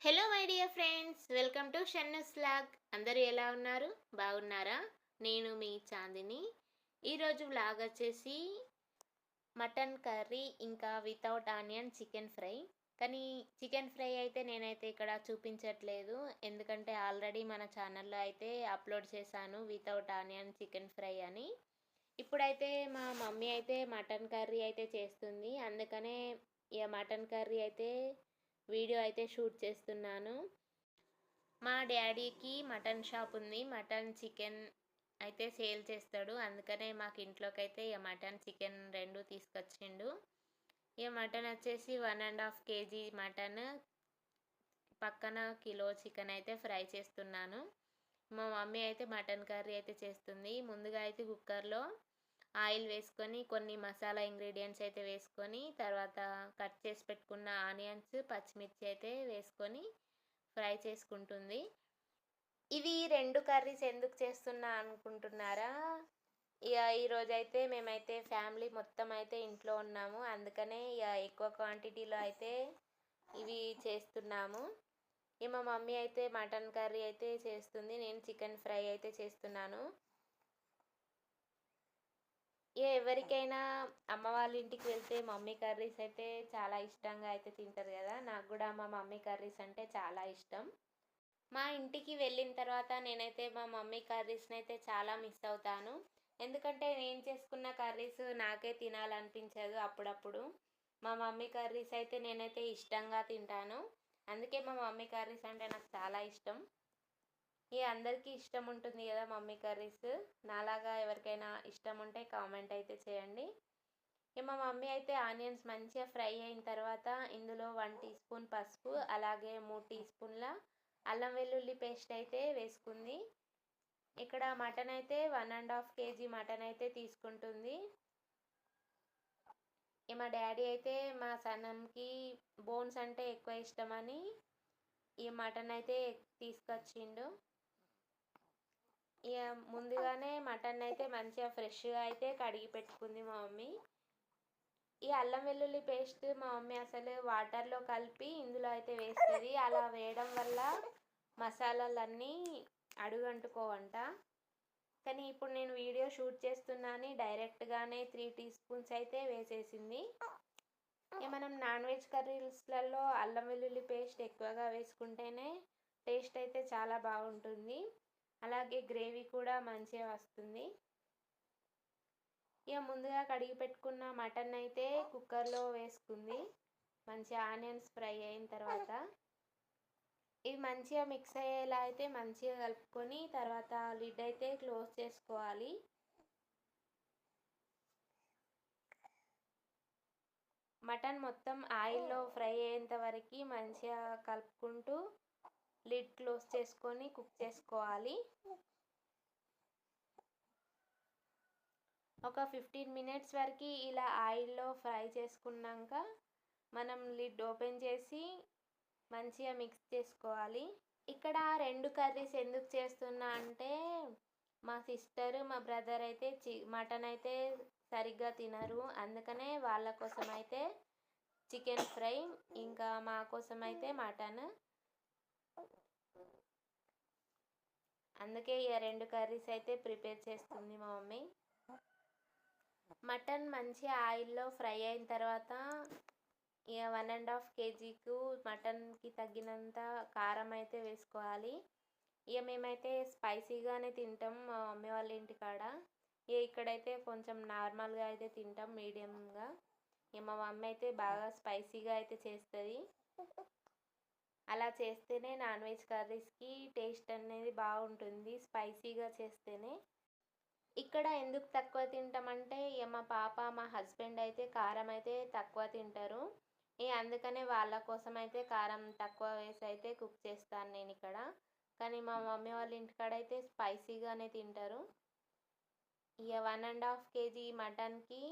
Hello my dear friends, welcome to Shannu's vlog. అందరూ ఎలా ఉన్నారు? బాగున్నారా? నేను మీ చాందిని. ఈరోజు వ్లాగ్ వచ్చేసి మటన్ కర్రీ ఇంకా వితౌట్ ఆనియన్ చికెన్ ఫ్రై. కానీ చికెన్ ఫ్రై అయితే నేనైతే ఇక్కడ చూపించట్లేదు, ఎందుకంటే ఆల్రెడీ మన ఛానల్లో అయితే అప్లోడ్ చేశాను వితౌట్ ఆనియన్ చికెన్ ఫ్రై అని. ఇప్పుడైతే మా మమ్మీ అయితే మటన్ కర్రీ అయితే చేస్తుంది, అందుకనే ఇక మటన్ కర్రీ అయితే వీడియో అయితే షూట్ చేస్తున్నాను. మా డాడీకి మటన్ షాప్ ఉంది, మటన్ చికెన్ అయితే సేల్ చేస్తాడు, అందుకనే మాకు ఇంట్లోకి అయితే ఇక మటన్ చికెన్ రెండు తీసుకొచ్చిండు. ఇక మటన్ వచ్చేసి 1.5 kg మటన్, పక్కన కిలో చికెన్ అయితే ఫ్రై చేస్తున్నాను. మా మమ్మీ అయితే మటన్ కర్రీ అయితే చేస్తుంది. ముందుగా అయితే కుక్కర్లో ఆయిల్ వేసుకొని కొన్ని మసాలా ఇంగ్రీడియంట్స్ అయితే వేసుకొని తర్వాత కట్ చేసి పెట్టుకున్న ఆనియన్స్ పచ్చిమిర్చి అయితే వేసుకొని ఫ్రై చేసుకుంటుంది. ఇవి రెండు కర్రీస్ ఎందుకు చేస్తున్నా అనుకుంటున్నారా? ఇక ఈరోజైతే మేమైతే ఫ్యామిలీ మొత్తం అయితే ఇంట్లో ఉన్నాము, అందుకనే ఇక ఎక్కువ క్వాంటిటీలో అయితే ఇవి చేస్తున్నాము. ఇక మా మమ్మీ అయితే మటన్ కర్రీ అయితే చేస్తుంది, నేను చికెన్ ఫ్రై అయితే చేస్తున్నాను. ఎవరికైనా అమ్మ వాళ్ళ ఇంటికి వెళ్తే మమ్మీ కర్రీస్ అయితే చాలా ఇష్టంగా అయితే తింటారు కదా, నాకు కూడా మా మమ్మీ కర్రీస్ అంటే చాలా ఇష్టం. మా ఇంటికి వెళ్ళిన తర్వాత నేనైతే మా మమ్మీ కర్రీస్ని అయితే చాలా మిస్ అవుతాను, ఎందుకంటే నేను చేసుకున్న కర్రీస్ నాకే తినాలనిపించదు అప్పుడప్పుడు. మా మమ్మీ కర్రీస్ అయితే నేనైతే ఇష్టంగా తింటాను, అందుకే మా మమ్మీ కర్రీస్ అంటే నాకు చాలా ఇష్టం. అందరికీ ఇష్టం ఉంటుంది కదా మమ్మీ కర్రీస్, నాలాగా ఎవరికైనా ఇష్టం ఉంటే కామెంట్ అయితే చేయండి. మా మమ్మీ అయితే ఆనియన్స్ మంచిగా ఫ్రై అయిన తర్వాత ఇందులో 1 టీ స్పూన్ పసుపు, అలాగే 3 టీ స్పూన్ల అల్లం వెల్లుల్లి పేస్ట్ అయితే వేసుకుంది. ఇక్కడ మటన్ అయితే 1.5 kg మటన్ అయితే తీసుకుంటుంది. మా డాడీ అయితే మా సన్నంకి బోన్స్ అంటే ఎక్కువ ఇష్టమని ఈ మటన్ అయితే తీసుకొచ్చిండు. ఇక ముందుగానే మటన్ అయితే మంచిగా ఫ్రెష్గా అయితే కడిగి పెట్టుకుంది మా మమ్మీ. ఈ అల్లం వెల్లుల్లి పేస్ట్ మా మమ్మీ అసలు వాటర్లో కలిపి ఇందులో అయితే వేస్తుంది, అలా వేయడం వల్ల మసాలాలన్నీ అడుగంటుకోవంట. కానీ ఇప్పుడు నేను వీడియో షూట్ చేస్తున్నాను, డైరెక్ట్గానే 3 టీ స్పూన్స్ అయితే వేసేసింది. మనం నాన్ వెజ్ కర్రీస్లలో అల్లం వెల్లుల్లి పేస్ట్ ఎక్కువగా వేసుకుంటేనే టేస్ట్ అయితే చాలా బాగుంటుంది, అలాగే గ్రేవీ కూడా మంచిగా వస్తుంది. ముందుగా కడిగి పెట్టుకున్న మటన్ అయితే కుక్కర్లో వేసుకుంది. మంచిగా ఆనియన్స్ ఫ్రై అయిన తర్వాత ఇవి మంచిగా మిక్స్ అయ్యేలా అయితే మంచిగా కలుపుకొని తర్వాత లిడ్ అయితే క్లోజ్ చేసుకోవాలి. మటన్ మొత్తం ఆయిల్లో ఫ్రై అయ్యేంత వరకు మంచిగా కలుపుకుంటూ లిడ్ క్లోజ్ చేసుకొని కుక్ చేసుకోవాలి. ఒక 15 మినిట్స్ వరకు ఇలా ఆయిల్లో ఫ్రై చేసుకున్నాక మనం లిడ్ ఓపెన్ చేసి మంచిగా మిక్స్ చేసుకోవాలి. ఇక్కడ రెండు కర్రీస్ ఎందుకు చేస్తున్నా అంటే మా సిస్టర్ మా బ్రదర్ అయితే మటన్ అయితే సరిగ్గా తినరు, అందుకనే వాళ్ళ కోసం అయితే చికెన్ ఫ్రై, ఇంకా మా కోసం అయితే మటన్, అందుకే ఈ రెండు కర్రీస్ అయితే ప్రిపేర్ చేస్తుంది మా మమ్మీ. మటన్ మంచిగా ఆయిల్లో ఫ్రై అయిన తర్వాత ఇక 1.5 kgకు మటన్కి తగ్గినంత కారం అయితే వేసుకోవాలి. మేమైతే స్పైసీగానే తింటాం మా మమ్మీ వాళ్ళ ఇంటికాడ, ఇక్కడైతే కొంచెం నార్మల్గా అయితే తింటాం మీడియంగా. మా మమ్మీ అయితే బాగా స్పైసీగా అయితే చేస్తుంది, అలా చేస్తేనే నాన్ వెజ్ కర్రీస్కి టేస్ట్ అనేది బాగుంటుంది, స్పైసీగా చేస్తేనే. ఇక్కడ ఎందుకు తక్కువ తింటామంటే మా పాప మా హస్బెండ్ అయితే కారం అయితే తక్కువ తింటారు, అందుకనే వాళ్ళ కోసం అయితే కారం తక్కువ వేసి అయితే కుక్ చేస్తాను నేను ఇక్కడ. కానీ మా మమ్మీ వాళ్ళ ఇంటికాడ అయితే స్పైసీగానే తింటారు. 1.5 kg మటన్కి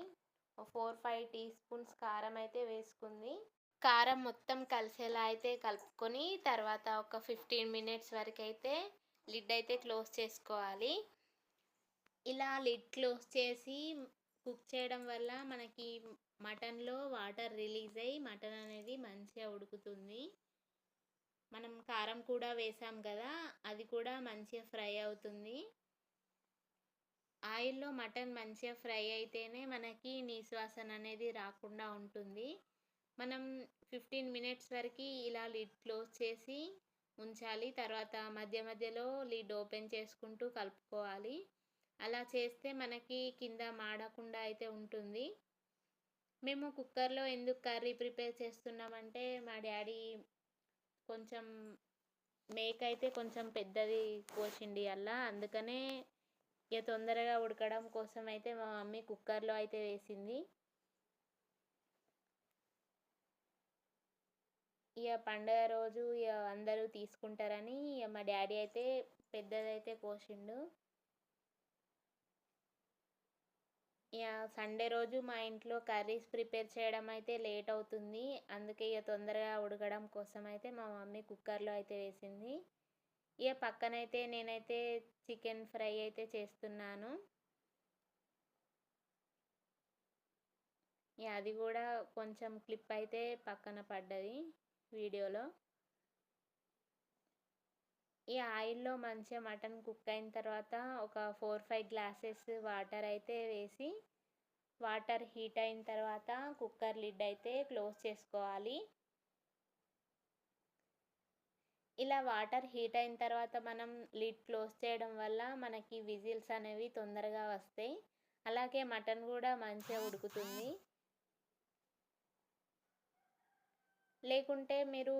4-5 టీ స్పూన్స్ కారం అయితే వేసుకుంది. కారం మొత్తం కలిసేలా అయితే కలుపుకొని తర్వాత ఒక 15 మినిట్స్ వరకు అయితే లిడ్ అయితే క్లోజ్ చేసుకోవాలి. ఇలా లిడ్ క్లోజ్ చేసి కుక్ చేయడం వల్ల మనకి మటన్లో వాటర్ రిలీజ్ అయ్యి మటన్ అనేది మంచిగా ఉడుకుతుంది. మనం కారం కూడా వేసాం కదా, అది కూడా మంచిగా ఫ్రై అవుతుంది. ఆయిల్‌లో మటన్ మంచిగా ఫ్రై అయితేనే మనకి నీసు వాసన అనేది రాకుండా ఉంటుంది. మనం 15 మినిట్స్ వరకి ఇలా లిడ్ క్లోజ్ చేసి ఉంచాలి. తర్వాత మధ్య మధ్యలో లిడ్ ఓపెన్ చేసుకుంటూ కలుపుకోవాలి. అలా చేస్తే మనకి కింద మాడకుండా అయితే ఉంటుంది. మేము కుక్కర్‌లో ఎందుకు కర్రీ ప్రిపేర్ చేస్తున్నామంటే, మా డ్యాడీ కొంచెం మేక అయితే కొంచెం పెద్దది కోసిండు ఇయాల. అందుకనే ఇగ తొందరగా ఉడకడం కోసం అయితే మా మమ్మీ కుక్కర్‌లో అయితే వేసింది. ఇగ పండుగ రోజు ఇగ అందరూ తీసుకుంటారని ఇగ మా డ్యాడీ అయితే పెద్దదైతే కోసిండు. ఇగ సండే రోజు మా ఇంట్లో కర్రీస్ ప్రిపేర్ చేయడం అయితే లేట్ అవుతుంది. అందుకే ఇగ తొందరగా ఉడకడం కోసం అయితే మా మమ్మీ కుక్కర్‌లో అయితే వేసింది. ఇగ పక్కనైతే నేనైతే చికెన్ ఫ్రై అయితే చేస్తున్నాను. ఇగ అది గూడా కొంచెం క్లిప్ అయితే పక్కన పడ్డది వీడియోలో. ఈ ఆయిల్‌లో మంచిగా మటన్ కుక్ అయిన తర్వాత ఒక 4, 5 గ్లాసెస్ వాటర్ అయితే వేసి, వాటర్ హీట్ అయిన తర్వాత కుక్కర్ లిడ్ అయితే క్లోజ్ చేసుకోవాలి. ఇలా వాటర్ హీట్ అయిన తర్వాత మనం లిడ్ క్లోజ్ చేయడం వల్ల మనకి విజిల్స్ అనేవి తొందరగా వస్తాయి. అలాగే మటన్ గూడా మంచిగా ఉడుకుతుంది. లేకుంటే మీరు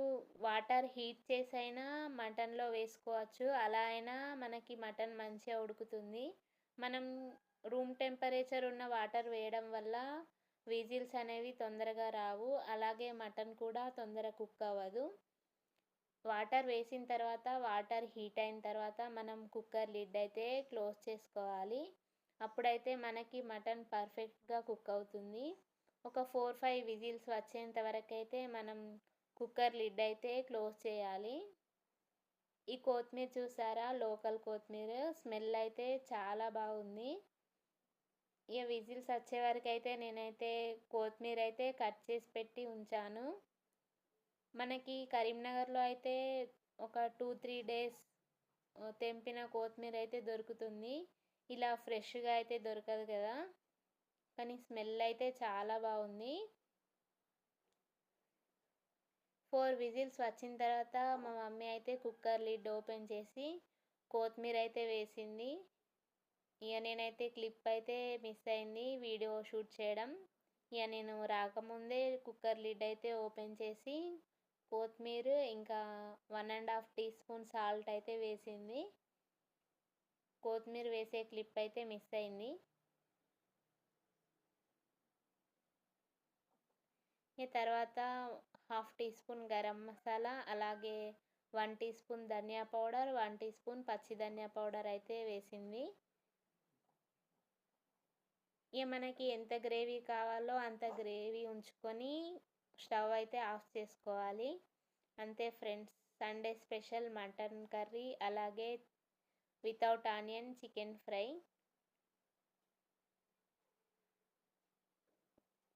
వాటర్ హీట్ చేసైనా మటన్‌లో వేసుకోవచ్చు. అలా అయినా మనకి మటన్ మంచిగా ఉడుకుతుంది. మనం రూమ్ టెంపరేచర్ ఉన్న వాటర్ వేయడం వల్ల విజిల్స్ అనేవి తొందరగా రావు. అలాగే మటన్ కూడా తొందర కుక్ అవ్వదు. వాటర్ వేసిన తర్వాత వాటర్ హీట్ అయిన తర్వాత మనం కుక్కర్ లిడ్ అయితే క్లోజ్ చేసుకోవాలి. అప్పుడైతే మనకి మటన్ పర్ఫెక్ట్‌గా కుక్ అవుతుంది. ఒక 4, 5 విజిల్స్ వచ్చేంత వరకైతే మనం కుక్కర్ లిడ్ అయితే క్లోజ్ చేయాలి. ఈ కొత్తిమీర చూసారా? లోకల్ కొత్తిమీర స్మెల్ అయితే చాలా బాగుంది. ఇక విజిల్స్ వచ్చే వరకైతే నేనైతే కొత్తిమీర అయితే కట్ చేసి పెట్టి ఉంచాను. మనకి కరీంనగర్‌లో అయితే ఒక 2, 3 డేస్ తెంపిన కొత్తిమీర అయితే దొరుకుతుంది. ఇలా ఫ్రెష్‌గా అయితే దొరకదు కదా! కానీ స్మెల్ అయితే చాలా బాగుంది. 4 విజిల్స్ వచ్చిన తర్వాత మా మమ్మీ అయితే కుక్కర్ లిడ్ ఓపెన్ చేసి కొత్తిమీర అయితే వేసింది. ఇక నేనైతే క్లిప్ అయితే మిస్ అయింది వీడియో షూట్ చేయడం. ఇక నేను రాకముందే కుక్కర్ లిడ్ అయితే ఓపెన్ చేసి కొత్తిమీర ఇంకా 1 ½ టీ స్పూన్ సాల్ట్ అయితే వేసింది. కొత్తిమీర వేసే క్లిప్ అయితే మిస్ అయింది. ఈ తర్వాత 1/2 టీ స్పూన్ గరం మసాలా, అలాగే 1 టీ స్పూన్ ధనియా పౌడర్, 1 టీ స్పూన్ పచ్చి ధనియా పౌడర్ అయితే వేసింది. ఇక మనకి ఎంత గ్రేవీ కావాలో అంత గ్రేవీ ఉంచుకొని స్టవ్ అయితే ఆఫ్ చేసుకోవాలి. అంతే friends, Sunday special mutton curry అలాగే without onion chicken fry.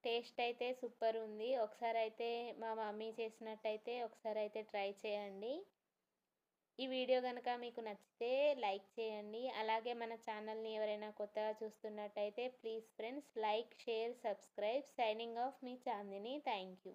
Taste అయితే సూపర్ ఉంది. ఒకసారి అయితే మా మమ్మీ చేసినట్టయితే ఒకసారి అయితే ట్రై చేయండి. ఈ వీడియో కనుక మీకు నచ్చితే లైక్ చేయండి. అలాగే మన ఛానల్ని ఎవరైనా కొత్తగా చూస్తున్నట్టయితే please friends like, share, subscribe. Signing off మీ చాందిని. Thank you.